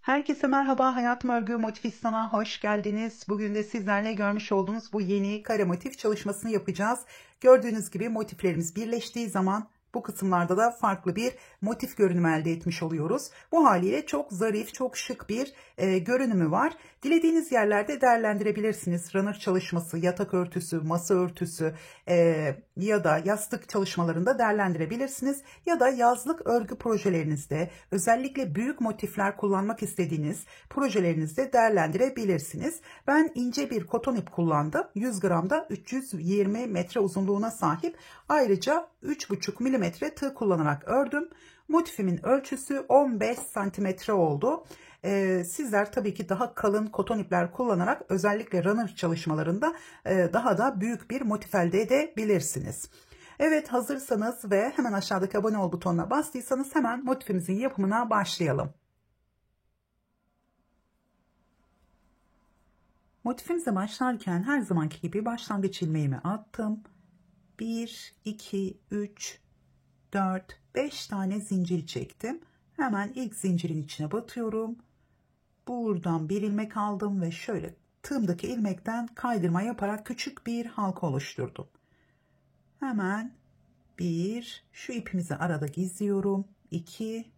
Herkese merhaba, Hayat Örgü Motifistan'a hoş geldiniz. Bugün de sizlerle görmüş olduğunuz bu yeni kare motif çalışmasını yapacağız. Gördüğünüz gibi motiflerimiz birleştiği zaman bu kısımlarda da farklı bir motif görünümü elde etmiş oluyoruz. Bu haliyle çok zarif, çok şık bir görünümü var. Dilediğiniz yerlerde değerlendirebilirsiniz. Runner çalışması, yatak örtüsü, masa örtüsü ya da yastık çalışmalarında değerlendirebilirsiniz. Ya da yazlık örgü projelerinizde özellikle büyük motifler kullanmak istediğiniz projelerinizde değerlendirebilirsiniz. Ben ince bir koton ip kullandım. 100 gramda 320 metre uzunluğuna sahip. Ayrıca 3,5 milimetre tığ kullanarak ördüm. Motifimin ölçüsü 15 santimetre oldu. Sizler tabii ki daha kalın koton ipler kullanarak özellikle runner çalışmalarında daha da büyük bir motif elde edebilirsiniz. Evet, hazırsanız ve hemen aşağıdaki abone ol butonuna bastıysanız hemen motifimizin yapımına başlayalım. Motifimize başlarken her zamanki gibi başlangıç ilmeğimi attım. 1, 2, 3, 4, 5 tane zincir çektim. Hemen ilk zincirin içine batıyorum. Buradan bir ilmek aldım ve şöyle tığımdaki ilmekten kaydırma yaparak küçük bir halka oluşturdum. Hemen şu ipimizi arada gizliyorum. 2,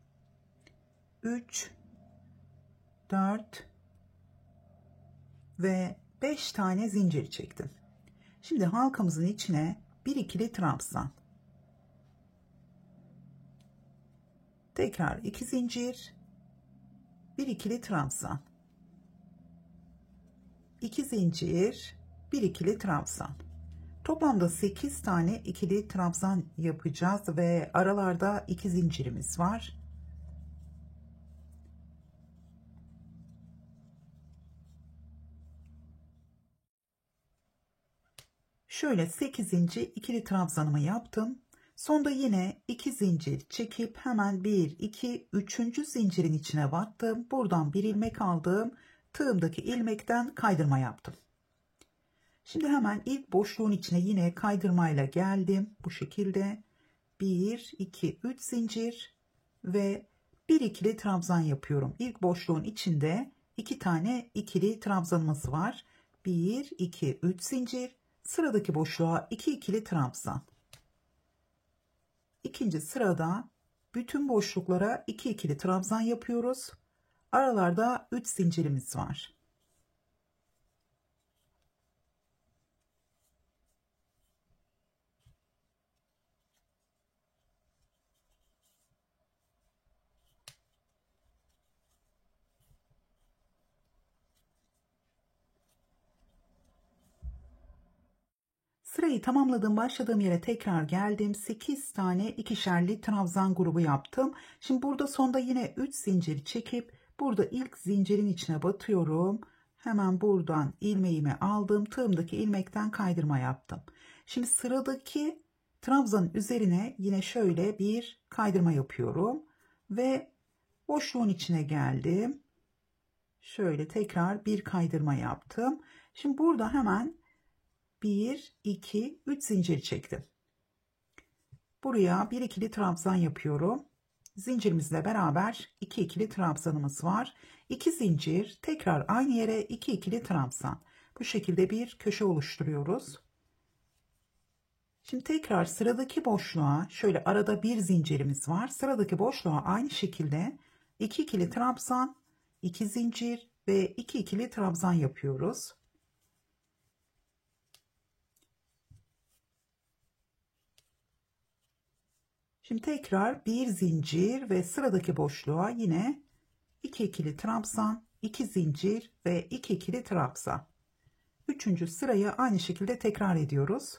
3, 4 ve 5 tane zincir çektim. Şimdi halkamızın içine bir ikili trabzan. Tekrar 2 zincir, bir ikili trabzan. 2 zincir, bir ikili trabzan. Toplamda 8 tane ikili trabzan yapacağız ve aralarda 2 zincirimiz var. Şöyle 8. ikili trabzanımı yaptım. Sonda yine 2 zincir çekip hemen 1, 2, 3. zincirin içine battım. Buradan bir ilmek aldım. Tığımdaki ilmekten kaydırma yaptım. Şimdi hemen ilk boşluğun içine yine kaydırmayla geldim. Bu şekilde 1, 2, 3 zincir ve bir ikili trabzan yapıyorum. İlk boşluğun içinde 2 tane ikili trabzanımız var. 1, 2, 3 zincir. Sıradaki boşluğa 2 ikili trabzan. İkinci sırada bütün boşluklara 2 ikili trabzan yapıyoruz. Aralarda 3 zincirimiz var. Sırayı tamamladım. Başladığım yere tekrar geldim. 8 tane ikişerli trabzan grubu yaptım. Şimdi burada sonda yine 3 zincir çekip burada ilk zincirin içine batıyorum. Hemen buradan ilmeğimi aldım. Tığımdaki ilmekten kaydırma yaptım. Şimdi sıradaki trabzanın üzerine yine şöyle bir kaydırma yapıyorum ve boşluğun içine geldim. Şöyle tekrar bir kaydırma yaptım. Şimdi burada hemen 1, 2, 3 zincir çektim. Buraya bir ikili trabzan yapıyorum. Zincirimizle beraber 2 ikili trabzanımız var. 2 zincir, tekrar aynı yere 2 ikili trabzan. Bu şekilde bir köşe oluşturuyoruz. Şimdi tekrar sıradaki boşluğa şöyle arada bir zincirimiz var. Sıradaki boşluğa aynı şekilde 2 ikili trabzan, 2 zincir ve 2 ikili trabzan yapıyoruz. Şimdi tekrar bir zincir ve sıradaki boşluğa yine 2 ikili trabzan, 2 zincir ve 2 ikili trabzan. Üçüncü sırayı aynı şekilde tekrar ediyoruz.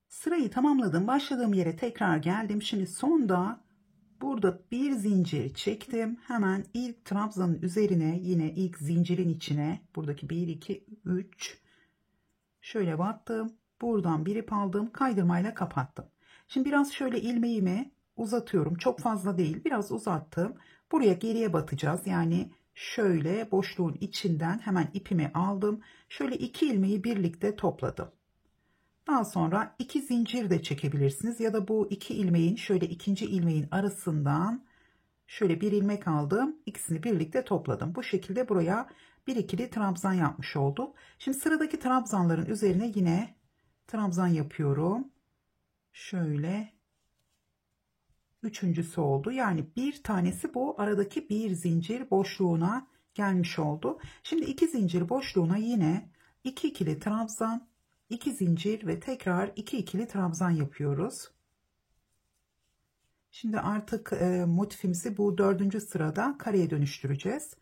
Sırayı tamamladım. Başladığım yere tekrar geldim. Şimdi sonda burada bir zincir çektim. Hemen ilk trabzanın üzerine yine ilk zincirin içine buradaki 1, 2, 3 şöyle battım. Buradan bir ip aldım. Kaydırmayla kapattım. Şimdi biraz şöyle ilmeğimi uzatıyorum. Çok fazla değil. Biraz uzattım. Buraya geriye batacağız. Yani şöyle boşluğun içinden hemen ipimi aldım. Şöyle 2 ilmeği birlikte topladım. Daha sonra 2 zincir de çekebilirsiniz ya da bu 2 ilmeğin şöyle ikinci ilmeğin arasından şöyle bir ilmek aldım. İkisini birlikte topladım. Bu şekilde buraya bir ikili trabzan yapmış olduk. Şimdi sıradaki trabzanların üzerine yine trabzan yapıyorum. Şöyle üçüncüsü oldu. Yani bir tanesi bu aradaki bir zincir boşluğuna gelmiş oldu. Şimdi 2 zincir boşluğuna yine 2 ikili trabzan, 2 zincir ve tekrar 2 ikili trabzan yapıyoruz. Şimdi artık motifimizi bu 4. sırada kareye dönüştüreceğiz.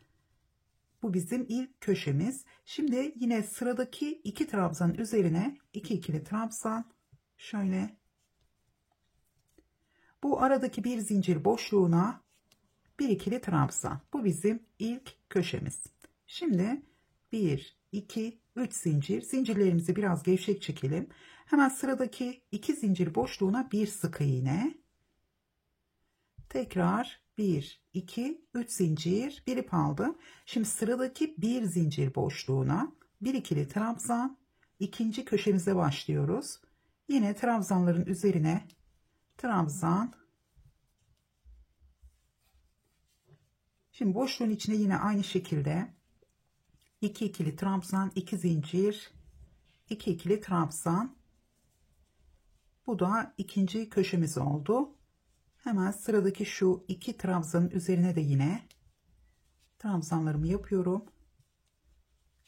Bu bizim ilk köşemiz. Şimdi yine sıradaki 2 trabzan üzerine 2 ikili trabzan, şöyle bu aradaki bir zincir boşluğuna bir ikili trabzan. Bu bizim ilk köşemiz. Şimdi 1, 2, 3 zincir. Zincirlerimizi biraz gevşek çekelim. Hemen sıradaki 2 zincir boşluğuna bir sık iğne. Tekrar 1, 2, 3 zincir, bir ip aldım. Şimdi sıradaki bir zincir boşluğuna bir ikili trabzan, ikinci köşemize başlıyoruz. Yine trabzanların üzerine trabzan. Şimdi boşluğun içine yine aynı şekilde 2 ikili trabzan, 2 zincir, 2 ikili trabzan. Bu da ikinci köşemiz oldu. Hemen sıradaki şu 2 trabzanın üzerine de yine trabzanlarımı yapıyorum.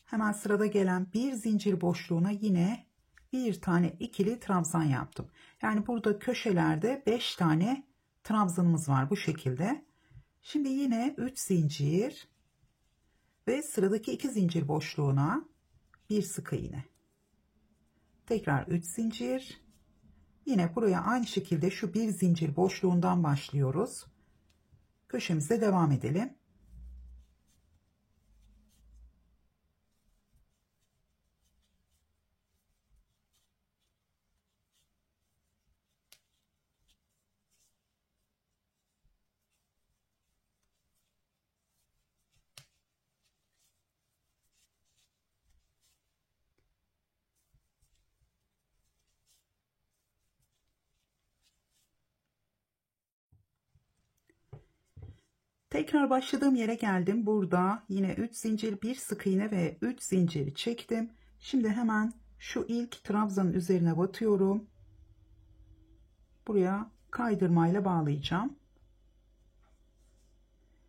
Hemen sırada gelen bir zincir boşluğuna yine bir tane ikili trabzan yaptım. Yani burada köşelerde 5 tane trabzanımız var bu şekilde. Şimdi yine 3 zincir ve sıradaki 2 zincir boşluğuna bir sık iğne. Tekrar 3 zincir. Yine buraya aynı şekilde şu bir zincir boşluğundan başlıyoruz. Köşemize devam edelim. Tekrar başladığım yere geldim. Burada yine 3 zincir, bir sık iğne ve 3 zinciri çektim. Şimdi hemen şu ilk trabzanın üzerine batıyorum. Buraya kaydırmayla bağlayacağım.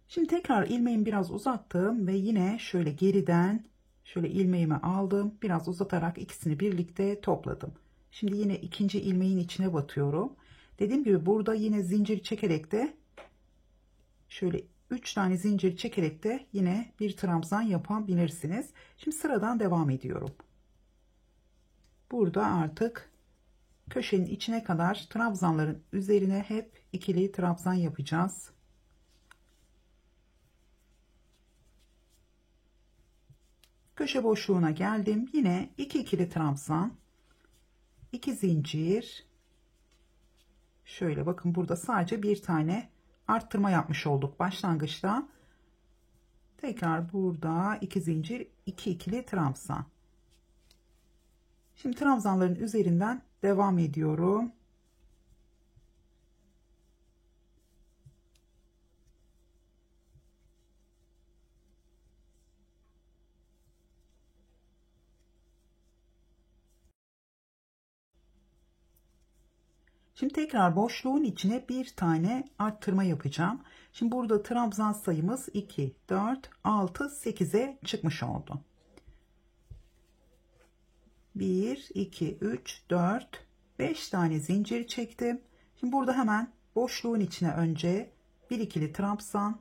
Şimdi tekrar ilmeğimi biraz uzattım ve yine şöyle geriden şöyle ilmeğimi aldım. Biraz uzatarak ikisini birlikte topladım. Şimdi yine ikinci ilmeğin içine batıyorum. Dediğim gibi burada yine zincir çekerek de şöyle 3 tane zincir çekerek de yine bir trabzan yapabilirsiniz. Şimdi sıradan devam ediyorum. Burada artık köşenin içine kadar trabzanların üzerine hep ikili trabzan yapacağız. Köşe boşluğuna geldim. Yine 2 ikili trabzan, 2 zincir. Şöyle bakın burada sadece bir tane arttırma yapmış olduk başlangıçta. Tekrar burada 2 zincir, 2 ikili trabzan. Şimdi trabzanların üzerinden devam ediyorum. Şimdi tekrar boşluğun içine bir tane arttırma yapacağım. Şimdi burada trabzan sayımız 2, 4, 6, 8'e çıkmış oldu. 1, 2, 3, 4, 5 tane zincir çektim. Şimdi burada hemen boşluğun içine önce bir ikili trabzan.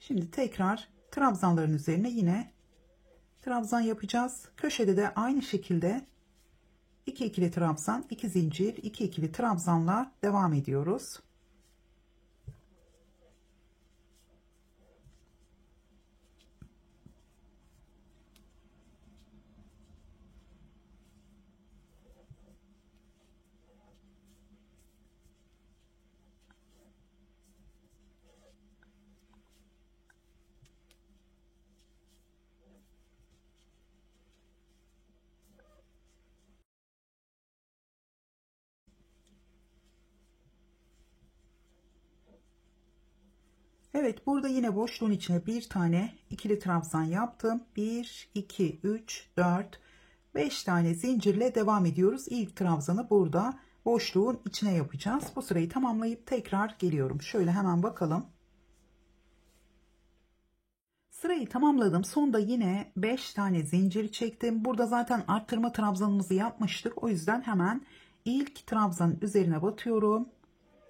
Şimdi tekrar trabzanların üzerine yine trabzan yapacağız. Köşede de aynı şekilde 2 ikili trabzan, 2 zincir, 2 ikili trabzanla devam ediyoruz. Evet, burada yine boşluğun içine bir tane ikili trabzan yaptım. 1, 2, 3, 4, 5 tane zincirle devam ediyoruz. İlk trabzanı burada boşluğun içine yapacağız. Bu sırayı tamamlayıp tekrar geliyorum. Şöyle hemen bakalım. Sırayı tamamladım. Sonda yine 5 tane zincir çektim. Burada zaten arttırma trabzanımızı yapmıştık. O yüzden hemen ilk trabzanın üzerine batıyorum.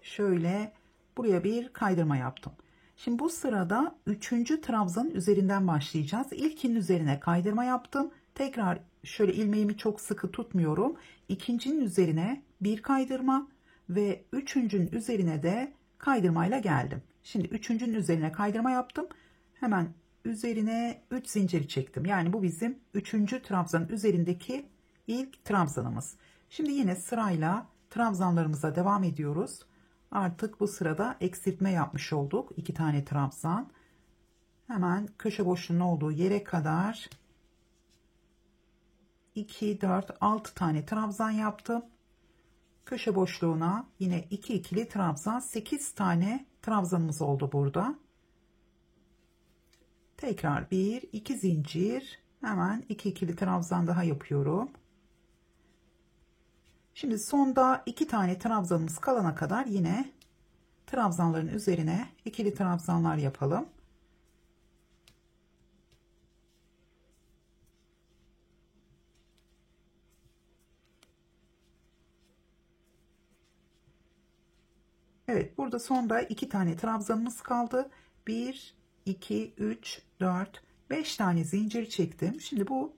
Şöyle buraya bir kaydırma yaptım. Şimdi bu sırada 3. trabzanın üzerinden başlayacağız. İlkinin üzerine kaydırma yaptım. Tekrar şöyle ilmeğimi çok sıkı tutmuyorum. İkincinin üzerine bir kaydırma ve üçüncünün üzerine de kaydırmayla geldim. Şimdi üçüncünün üzerine kaydırma yaptım. Hemen üzerine 3 zincir çektim. Yani bu bizim 3. trabzanın üzerindeki ilk trabzanımız. Şimdi yine sırayla trabzanlarımıza devam ediyoruz. Artık bu sırada eksiltme yapmış olduk. 2 tane trabzan. Hemen köşe boşluğunun olduğu yere kadar 2, 4, 6 tane trabzan yaptım. Köşe boşluğuna yine 2 ikili trabzan, 8 tane trabzanımız oldu burada. Tekrar 1, 2 zincir, hemen 2 ikili trabzan daha yapıyorum. Şimdi sonda 2 tane trabzanımız kalana kadar yine trabzanların üzerine ikili trabzanlar yapalım. Evet, burada sonda 2 tane trabzanımız kaldı. 1, 2, 3, 4, 5 tane zincir çektim. Şimdi bu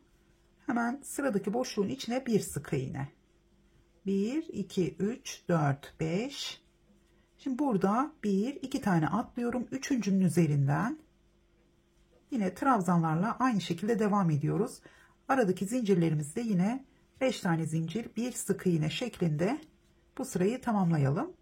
hemen sıradaki boşluğun içine bir sık iğne. 1, 2, 3, 4, 5. Şimdi burada 1, 2 tane atlıyorum. Üçüncünün üzerinden yine trabzanlarla aynı şekilde devam ediyoruz. Aradaki zincirlerimizde yine 5 tane zincir, bir sık iğne şeklinde bu sırayı tamamlayalım.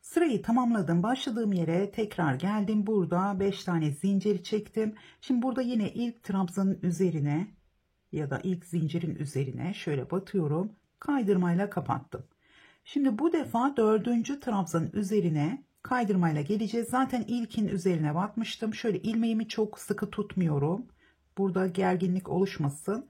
Sırayı tamamladım. Başladığım yere tekrar geldim. Burada 5 tane zincir çektim. Şimdi burada yine ilk trabzanın üzerine ya da ilk zincirin üzerine şöyle batıyorum. Kaydırmayla kapattım. Şimdi bu defa 4. trabzanın üzerine kaydırmayla geleceğiz. Zaten ilkin üzerine batmıştım. Şöyle ilmeğimi çok sıkı tutmuyorum. Burada gerginlik oluşmasın.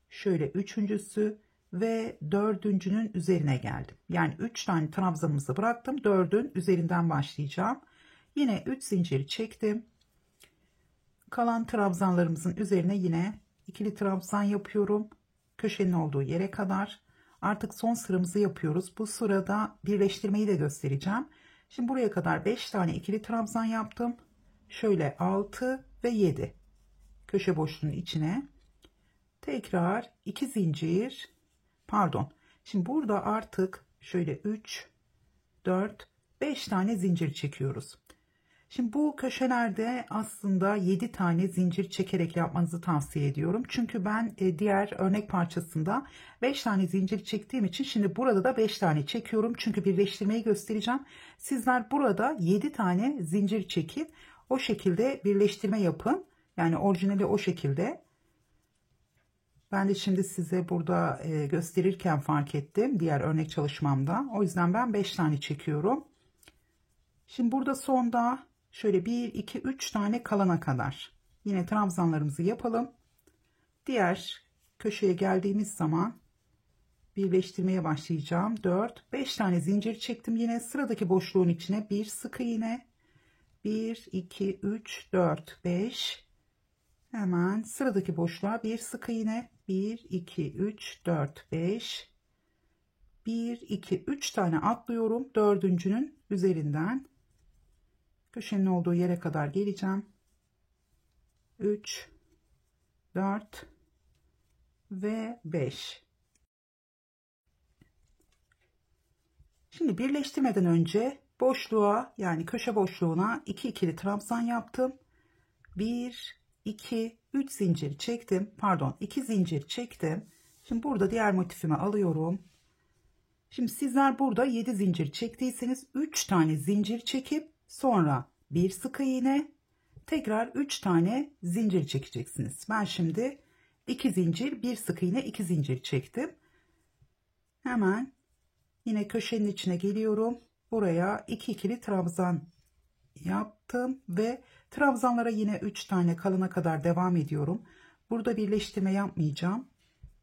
Şöyle üçüncüsü ve dördüncünün üzerine geldim. Yani 3 tane trabzanımızı bıraktım. 4'ün üzerinden başlayacağım. Yine 3 zincir çektim. Kalan trabzanlarımızın üzerine yine ikili trabzan yapıyorum. Köşenin olduğu yere kadar. Artık son sıramızı yapıyoruz. Bu sırada birleştirmeyi de göstereceğim. Şimdi buraya kadar 5 tane ikili trabzan yaptım. Şöyle 6 ve 7. Köşe boşluğunun içine. Tekrar 2 zincir. Pardon. Şimdi burada artık şöyle 3, 4, 5 tane zincir çekiyoruz. Şimdi bu köşelerde aslında 7 tane zincir çekerek yapmanızı tavsiye ediyorum. Çünkü ben diğer örnek parçasında 5 tane zincir çektiğim için şimdi burada da 5 tane çekiyorum. Çünkü birleştirmeyi göstereceğim. Sizler burada 7 tane zincir çekin. O şekilde birleştirme yapın. Yani orijinali o şekilde. Ben de şimdi size burada gösterirken fark ettim. Diğer örnek çalışmamda. O yüzden ben 5 tane çekiyorum. Şimdi burada sonda şöyle 1, 2, 3 tane kalana kadar yine trabzanlarımızı yapalım. Diğer köşeye geldiğimiz zaman birleştirmeye başlayacağım. 4, 5 tane zincir çektim. Yine sıradaki boşluğun içine bir sık iğne. 1, 2, 3, 4, 5. Hemen sıradaki boşluğa bir sık iğne. 1, 2, 3, 4, 5. 1, 2, 3 tane atlıyorum. Dördüncünün üzerinden. Köşenin olduğu yere kadar geleceğim. 3, 4 ve 5. Şimdi birleştirmeden önce boşluğa, yani köşe boşluğuna 2 ikili trabzan yaptım. 1, 2, 3 zincir çektim. Pardon, 2 zincir çektim. Şimdi burada diğer motifimi alıyorum. Şimdi sizler burada 7 zincir çektiyseniz 3 tane zincir çekip sonra bir sık iğne, tekrar 3 tane zincir çekeceksiniz. Ben şimdi 2 zincir, bir sık iğne, 2 zincir çektim. Hemen yine köşenin içine geliyorum. Buraya 2 ikili trabzan yaptım ve trabzanlara yine 3 tane kalana kadar devam ediyorum. Burada birleştirme yapmayacağım.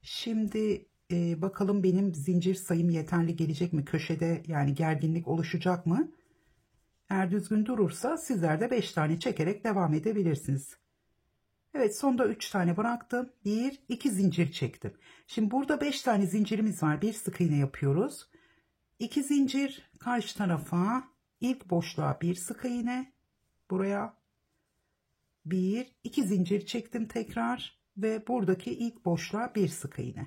Şimdi bakalım benim zincir sayım yeterli gelecek mi? Köşede yani gerginlik oluşacak mı? Eğer düzgün durursa sizler de 5 tane çekerek devam edebilirsiniz. Evet, sonda 3 tane bıraktım. 1 2 zincir çektim. Şimdi burada 5 tane zincirimiz var. Bir sık iğne yapıyoruz. 2 zincir karşı tarafa, ilk boşluğa bir sık iğne, buraya 1 2 zincir çektim tekrar ve buradaki ilk boşluğa bir sık iğne.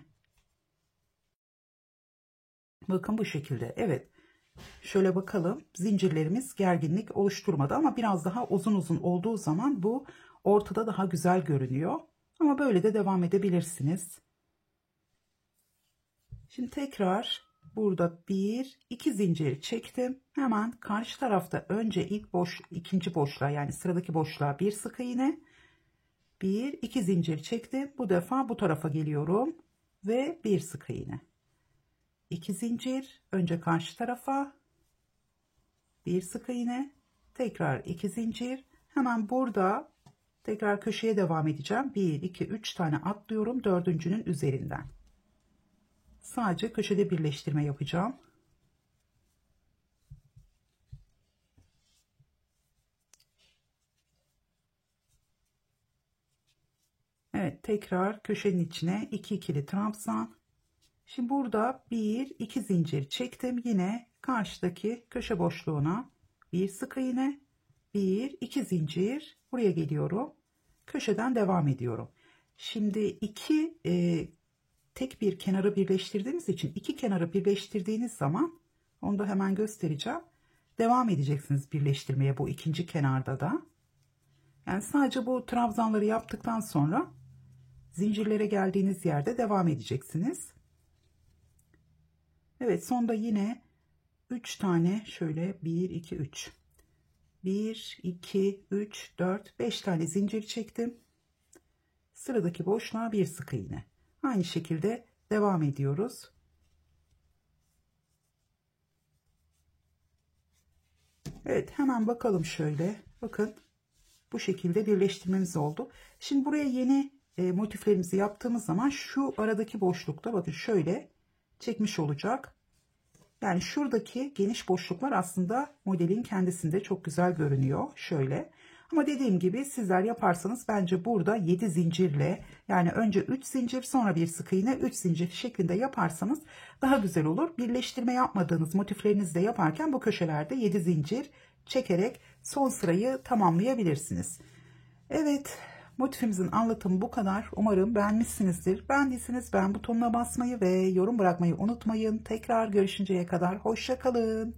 Bakın bu şekilde. Evet, şöyle bakalım, zincirlerimiz gerginlik oluşturmadı ama biraz daha uzun uzun olduğu zaman bu ortada daha güzel görünüyor. Ama böyle de devam edebilirsiniz. Şimdi tekrar burada 1 2 zincir çektim. Hemen karşı tarafta önce ikinci boşluğa, yani sıradaki boşluğa bir sık iğne, 1 2 zincir çektim. Bu defa bu tarafa geliyorum ve bir sık iğne, 2 zincir önce karşı tarafa, bir sık iğne, tekrar 2 zincir. Hemen burada tekrar köşeye devam edeceğim. 1 2 3 tane atlıyorum dördüncünün üzerinden. Sadece köşede birleştirme yapacağım. Evet, tekrar köşenin içine 2 ikili trabzan. Şimdi burada 1 2 zincir çektim. Yine karşıdaki köşe boşluğuna bir sık iğne, 1 2 zincir, buraya geliyorum. Köşeden devam ediyorum. Şimdi tek bir kenarı birleştirdiğimiz için iki kenarı birleştirdiğiniz zaman, onu da hemen göstereceğim. Devam edeceksiniz birleştirmeye bu ikinci kenarda da. Yani sadece bu trabzanları yaptıktan sonra zincirlere geldiğiniz yerde devam edeceksiniz. Evet, sonda yine 3 tane şöyle 1 2 3 1 2 3 4 5 tane zincir çektim. Sıradaki boşluğa bir sık iğne. Aynı şekilde devam ediyoruz. Evet, hemen bakalım şöyle. Bakın bu şekilde birleştirmemiz oldu. Şimdi buraya yeni motiflerimizi yaptığımız zaman şu aradaki boşlukta bakın şöyle çekmiş olacak. Yani şuradaki geniş boşluklar aslında modelin kendisinde çok güzel görünüyor. Şöyle. Ama dediğim gibi sizler yaparsanız bence burada 7 zincirle, yani önce 3 zincir sonra bir sık iğne 3 zincir şeklinde yaparsanız daha güzel olur. Birleştirme yapmadığınız motiflerinizi de yaparken bu köşelerde 7 zincir çekerek son sırayı tamamlayabilirsiniz. Evet, motifimizin anlatımı bu kadar. Umarım beğenmişsinizdir. Beğendiyseniz beğen butonuna basmayı ve yorum bırakmayı unutmayın. Tekrar görüşünceye kadar hoşça kalın.